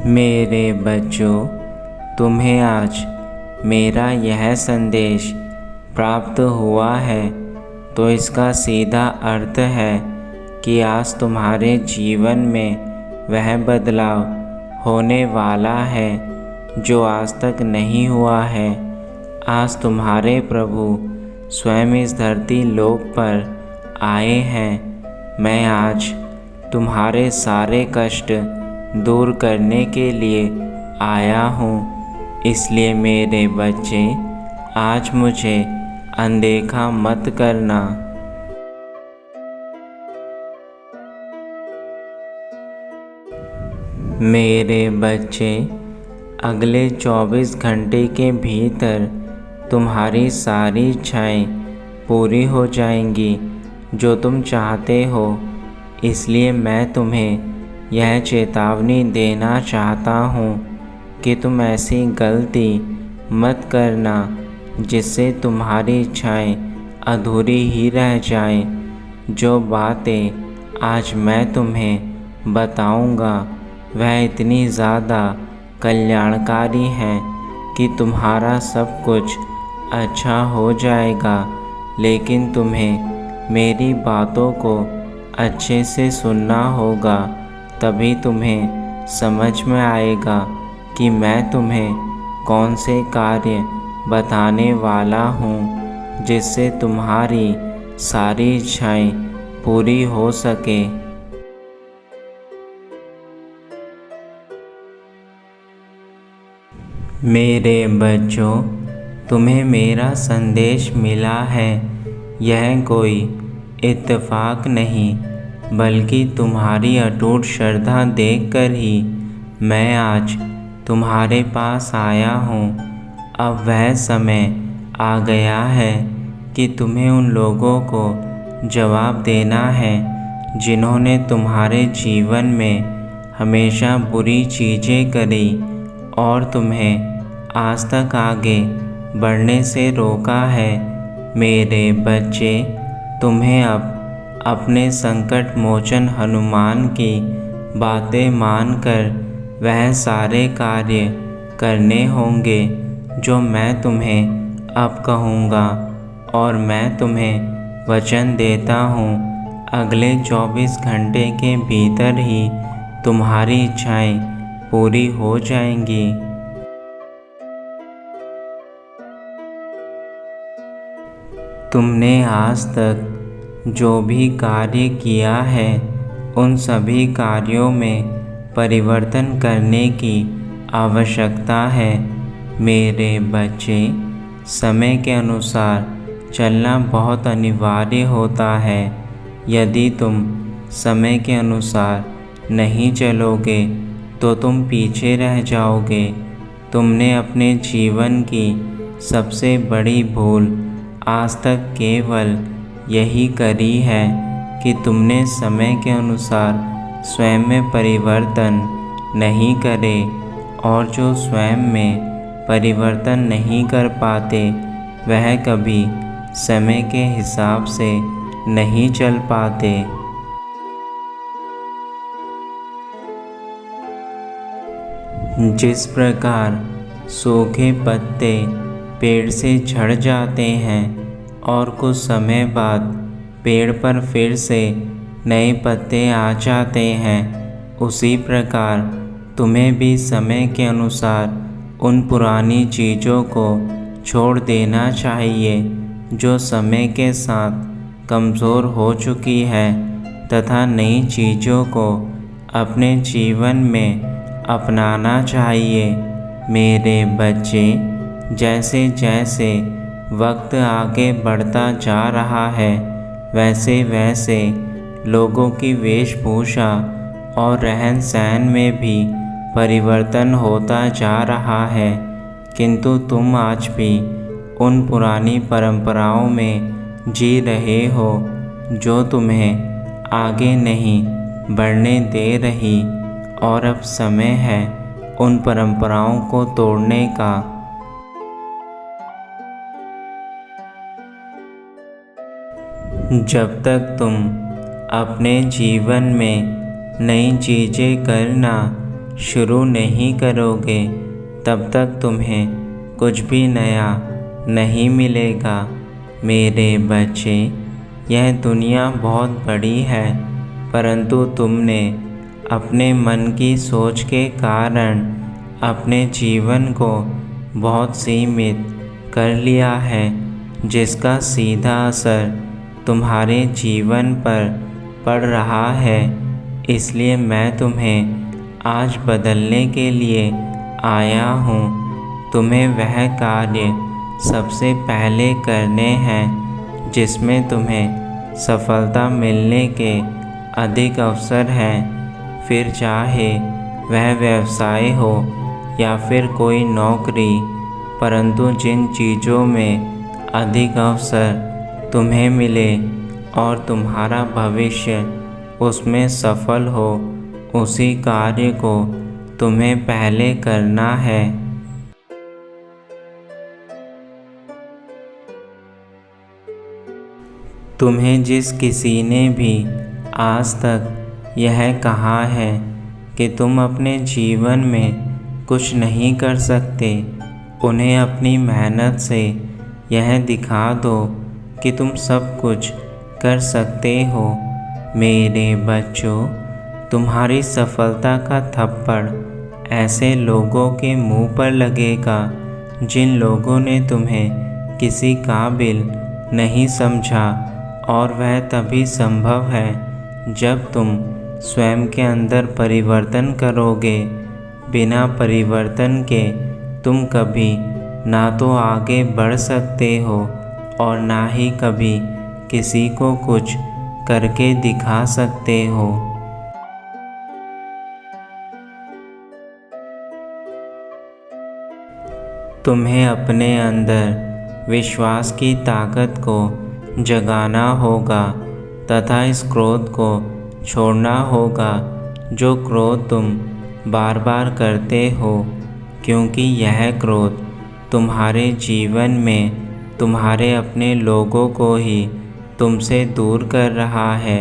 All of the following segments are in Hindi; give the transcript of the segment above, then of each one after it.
मेरे बच्चों, तुम्हें आज मेरा यह संदेश प्राप्त हुआ है तो इसका सीधा अर्थ है कि आज तुम्हारे जीवन में वह बदलाव होने वाला है जो आज तक नहीं हुआ है। आज तुम्हारे प्रभु स्वयं इस धरती लोक पर आए हैं। मैं आज तुम्हारे सारे कष्ट दूर करने के लिए आया हूँ। इसलिए मेरे बच्चे, आज मुझे अनदेखा मत करना। मेरे बच्चे, अगले 24 घंटे के भीतर तुम्हारी सारी इच्छाएं पूरी हो जाएंगी जो तुम चाहते हो। इसलिए मैं तुम्हें यह चेतावनी देना चाहता हूँ कि तुम ऐसी गलती मत करना जिससे तुम्हारी इच्छाएं अधूरी ही रह जाएं। जो बातें आज मैं तुम्हें बताऊँगा वह इतनी ज़्यादा कल्याणकारी हैं कि तुम्हारा सब कुछ अच्छा हो जाएगा। लेकिन तुम्हें मेरी बातों को अच्छे से सुनना होगा, तभी तुम्हें समझ में आएगा कि मैं तुम्हें कौन से कार्य बताने वाला हूँ जिससे तुम्हारी सारी इच्छाएं पूरी हो सके। मेरे बच्चों, तुम्हें मेरा संदेश मिला है। यह कोई इत्तेफाक नहीं बल्कि तुम्हारी अटूट श्रद्धा देखकर ही मैं आज तुम्हारे पास आया हूँ। अब वह समय आ गया है कि तुम्हें उन लोगों को जवाब देना है जिन्होंने तुम्हारे जीवन में हमेशा बुरी चीज़ें करी और तुम्हें आज तक आगे बढ़ने से रोका है। मेरे बच्चे, तुम्हें अब अपने संकट मोचन हनुमान की बातें मानकर वह सारे कार्य करने होंगे जो मैं तुम्हें अब कहूँगा। और मैं तुम्हें वचन देता हूँ, अगले 24 घंटे के भीतर ही तुम्हारी इच्छाएं पूरी हो जाएंगी। तुमने आज तक जो भी कार्य किया है उन सभी कार्यों में परिवर्तन करने की आवश्यकता है। मेरे बच्चे, समय के अनुसार चलना बहुत अनिवार्य होता है। यदि तुम समय के अनुसार नहीं चलोगे तो तुम पीछे रह जाओगे। तुमने अपने जीवन की सबसे बड़ी भूल आज तक केवल यही करी है कि तुमने समय के अनुसार स्वयं में परिवर्तन नहीं करे, और जो स्वयं में परिवर्तन नहीं कर पाते वह कभी समय के हिसाब से नहीं चल पाते। जिस प्रकार सूखे पत्ते पेड़ से झड़ जाते हैं और कुछ समय बाद पेड़ पर फिर से नए पत्ते आ जाते हैं, उसी प्रकार तुम्हें भी समय के अनुसार उन पुरानी चीज़ों को छोड़ देना चाहिए जो समय के साथ कमज़ोर हो चुकी है, तथा नई चीज़ों को अपने जीवन में अपनाना चाहिए। मेरे बच्चे, जैसे जैसे वक्त आगे बढ़ता जा रहा है वैसे वैसे लोगों की वेशभूषा और रहन सहन में भी परिवर्तन होता जा रहा है, किंतु तुम आज भी उन पुरानी परंपराओं में जी रहे हो जो तुम्हें आगे नहीं बढ़ने दे रही। और अब समय है उन परंपराओं को तोड़ने का। जब तक तुम अपने जीवन में नई चीज़ें करना शुरू नहीं करोगे तब तक तुम्हें कुछ भी नया नहीं मिलेगा। मेरे बच्चे, यह दुनिया बहुत बड़ी है, परंतु तुमने अपने मन की सोच के कारण अपने जीवन को बहुत सीमित कर लिया है, जिसका सीधा असर तुम्हारे जीवन पर पड़ रहा है। इसलिए मैं तुम्हें आज बदलने के लिए आया हूँ। तुम्हें वह कार्य सबसे पहले करने हैं जिसमें तुम्हें सफलता मिलने के अधिक अवसर हैं। फिर चाहे वह व्यवसाय हो या फिर कोई नौकरी, परंतु जिन चीज़ों में अधिक अवसर तुम्हें मिले और तुम्हारा भविष्य उसमें सफल हो, उसी कार्य को तुम्हें पहले करना है। तुम्हें जिस किसी ने भी आज तक यह कहा है कि तुम अपने जीवन में कुछ नहीं कर सकते, उन्हें अपनी मेहनत से यह दिखा दो कि तुम सब कुछ कर सकते हो। मेरे बच्चों, तुम्हारी सफलता का थप्पड़ ऐसे लोगों के मुंह पर लगेगा जिन लोगों ने तुम्हें किसी काबिल नहीं समझा, और वह तभी संभव है जब तुम स्वयं के अंदर परिवर्तन करोगे। बिना परिवर्तन के तुम कभी ना तो आगे बढ़ सकते हो और ना ही कभी किसी को कुछ करके दिखा सकते हो। तुम्हें अपने अंदर विश्वास की ताकत को जगाना होगा तथा इस क्रोध को छोड़ना होगा जो क्रोध तुम बार बार करते हो, क्योंकि यह क्रोध तुम्हारे जीवन में तुम्हारे अपने लोगों को ही तुमसे दूर कर रहा है।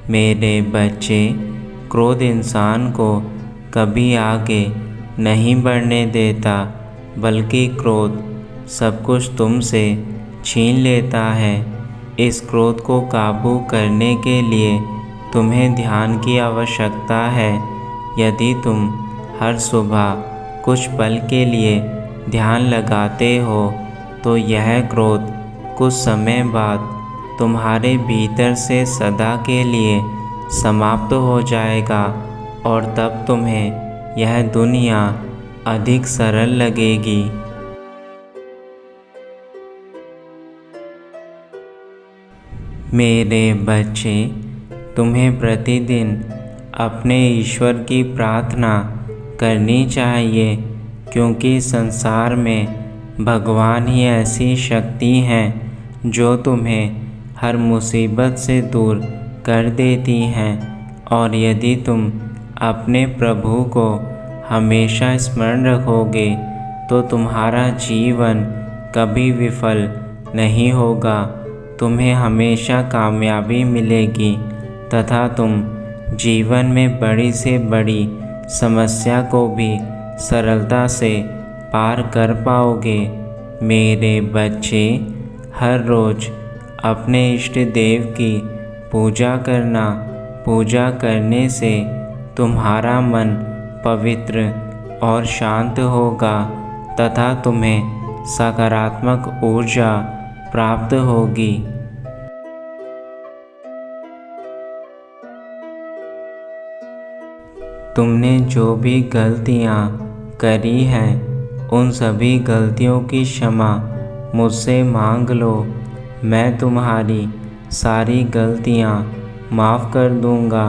मेरे बच्चे, क्रोध इंसान को कभी आगे नहीं बढ़ने देता, बल्कि क्रोध सब कुछ तुमसे छीन लेता है। इस क्रोध को काबू करने के लिए तुम्हें ध्यान की आवश्यकता है। यदि तुम हर सुबह कुछ पल के लिए ध्यान लगाते हो तो यह क्रोध कुछ समय बाद तुम्हारे भीतर से सदा के लिए समाप्त हो जाएगा, और तब तुम्हें यह दुनिया अधिक सरल लगेगी। मेरे बच्चे, तुम्हें प्रतिदिन अपने ईश्वर की प्रार्थना करनी चाहिए, क्योंकि संसार में भगवान ही ऐसी शक्ति हैं जो तुम्हें हर मुसीबत से दूर कर देती हैं। और यदि तुम अपने प्रभु को हमेशा स्मरण रखोगे तो तुम्हारा जीवन कभी विफल नहीं होगा। तुम्हें हमेशा कामयाबी मिलेगी तथा तुम जीवन में बड़ी से बड़ी समस्या को भी सरलता से पार कर पाओगे। मेरे बच्चे, हर रोज़ अपने इष्ट देव की पूजा करना। पूजा करने से तुम्हारा मन पवित्र और शांत होगा तथा तुम्हें सकारात्मक ऊर्जा प्राप्त होगी। तुमने जो भी गलतियाँ करी हैं, उन सभी गलतियों की क्षमा मुझसे मांग लो। मैं तुम्हारी सारी गलतियाँ माफ़ कर दूँगा,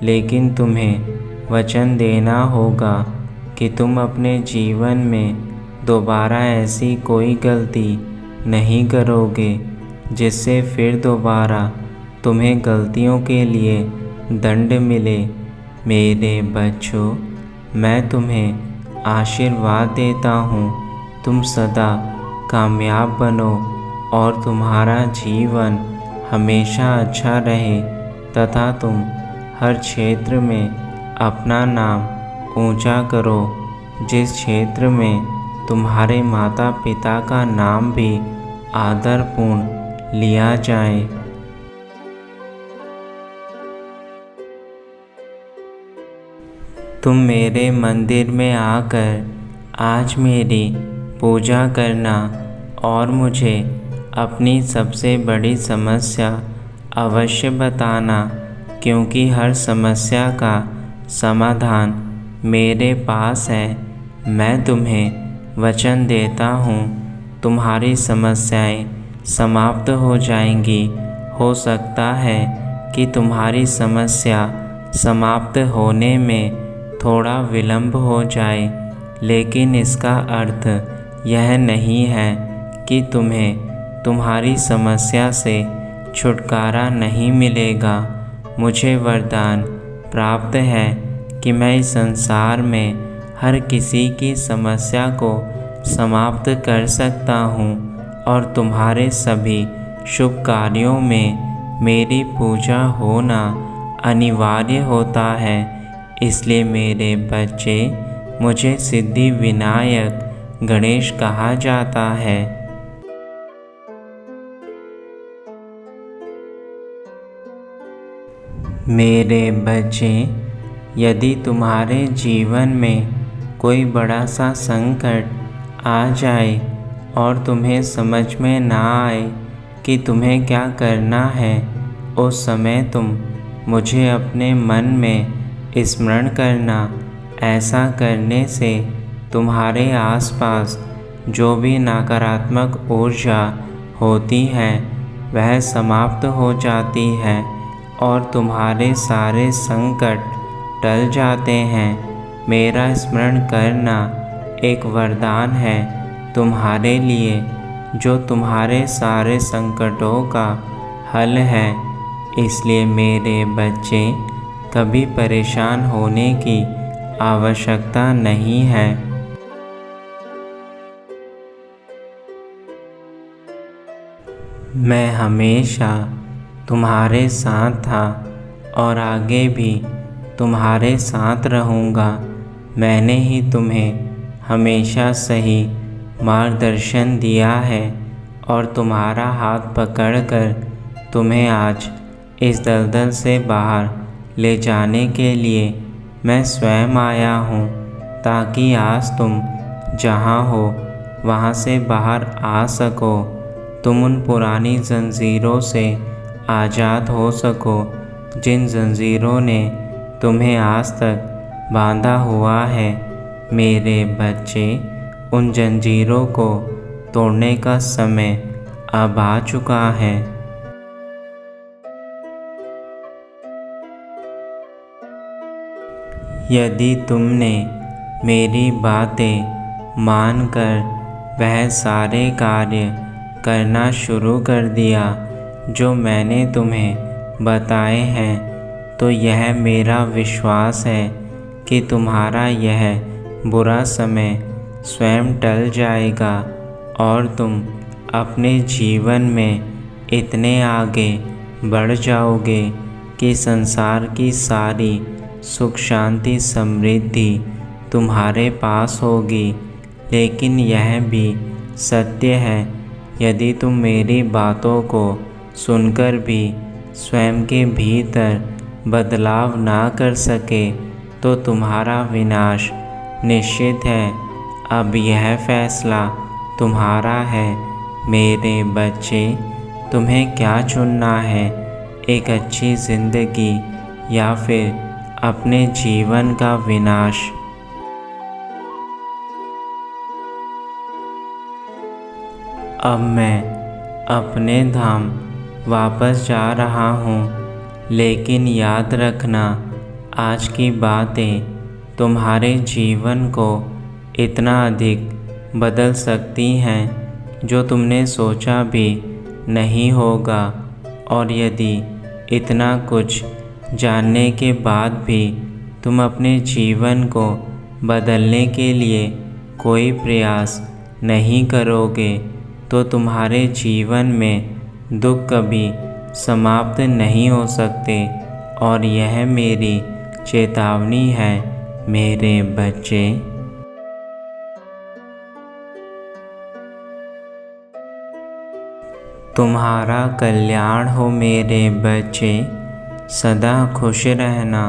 लेकिन तुम्हें वचन देना होगा कि तुम अपने जीवन में दोबारा ऐसी कोई गलती नहीं करोगे जिससे फिर दोबारा तुम्हें गलतियों के लिए दंड मिले। मेरे बच्चों, मैं तुम्हें आशीर्वाद देता हूँ। तुम सदा कामयाब बनो और तुम्हारा जीवन हमेशा अच्छा रहे तथा तुम हर क्षेत्र में अपना नाम ऊंचा करो, जिस क्षेत्र में तुम्हारे माता पिता का नाम भी आदरपूर्ण लिया जाए। तुम मेरे मंदिर में आकर आज मेरी पूजा करना और मुझे अपनी सबसे बड़ी समस्या अवश्य बताना, क्योंकि हर समस्या का समाधान मेरे पास है। मैं तुम्हें वचन देता हूँ, तुम्हारी समस्याएं समाप्त हो जाएंगी। हो सकता है कि तुम्हारी समस्या समाप्त होने में थोड़ा विलंब हो जाए, लेकिन इसका अर्थ यह नहीं है कि तुम्हें तुम्हारी समस्या से छुटकारा नहीं मिलेगा। मुझे वरदान प्राप्त है कि मैं इस संसार में हर किसी की समस्या को समाप्त कर सकता हूँ और तुम्हारे सभी शुभ कार्यों में मेरी पूजा होना अनिवार्य होता है। इसलिए मेरे बच्चे, मुझे सिद्धि विनायक गणेश कहा जाता है। मेरे बच्चे, यदि तुम्हारे जीवन में कोई बड़ा सा संकट आ जाए और तुम्हें समझ में ना आए कि तुम्हें क्या करना है, उस समय तुम मुझे अपने मन में स्मरण करना। ऐसा करने से तुम्हारे आसपास जो भी नकारात्मक ऊर्जा होती है वह समाप्त हो जाती है और तुम्हारे सारे संकट टल जाते हैं। मेरा स्मरण करना एक वरदान है तुम्हारे लिए, जो तुम्हारे सारे संकटों का हल है। इसलिए मेरे बच्चे, कभी परेशान होने की आवश्यकता नहीं है। मैं हमेशा तुम्हारे साथ था और आगे भी तुम्हारे साथ रहूँगा। मैंने ही तुम्हें हमेशा सही मार्गदर्शन दिया है और तुम्हारा हाथ पकड़कर तुम्हें आज इस दलदल से बाहर ले जाने के लिए मैं स्वयं आया हूँ, ताकि आज तुम जहाँ हो वहाँ से बाहर आ सको। तुम उन पुरानी जंजीरों से आज़ाद हो सको जिन जंजीरों ने तुम्हें आज तक बांधा हुआ है। मेरे बच्चे, उन जंजीरों को तोड़ने का समय अब आ चुका है। यदि तुमने मेरी बातें मानकर वह सारे कार्य करना शुरू कर दिया जो मैंने तुम्हें बताए हैं, तो यह मेरा विश्वास है कि तुम्हारा यह बुरा समय स्वयं टल जाएगा और तुम अपने जीवन में इतने आगे बढ़ जाओगे कि संसार की सारी सुख शांति समृद्धि तुम्हारे पास होगी। लेकिन यह भी सत्य है, यदि तुम मेरी बातों को सुनकर भी स्वयं के भीतर बदलाव ना कर सके तो तुम्हारा विनाश निश्चित है। अब यह फैसला तुम्हारा है। मेरे बच्चे, तुम्हें क्या चुनना है, एक अच्छी ज़िंदगी या फिर अपने जीवन का विनाश? अब मैं अपने धाम वापस जा रहा हूँ, लेकिन याद रखना, आज की बातें तुम्हारे जीवन को इतना अधिक बदल सकती हैं जो तुमने सोचा भी नहीं होगा। और यदि इतना कुछ जानने के बाद भी तुम अपने जीवन को बदलने के लिए कोई प्रयास नहीं करोगे तो तुम्हारे जीवन में दुख कभी समाप्त नहीं हो सकते। और यह मेरी चेतावनी है। मेरे बच्चे। तुम्हारा कल्याण हो मेरे बच्चे, सदा खुश रहना।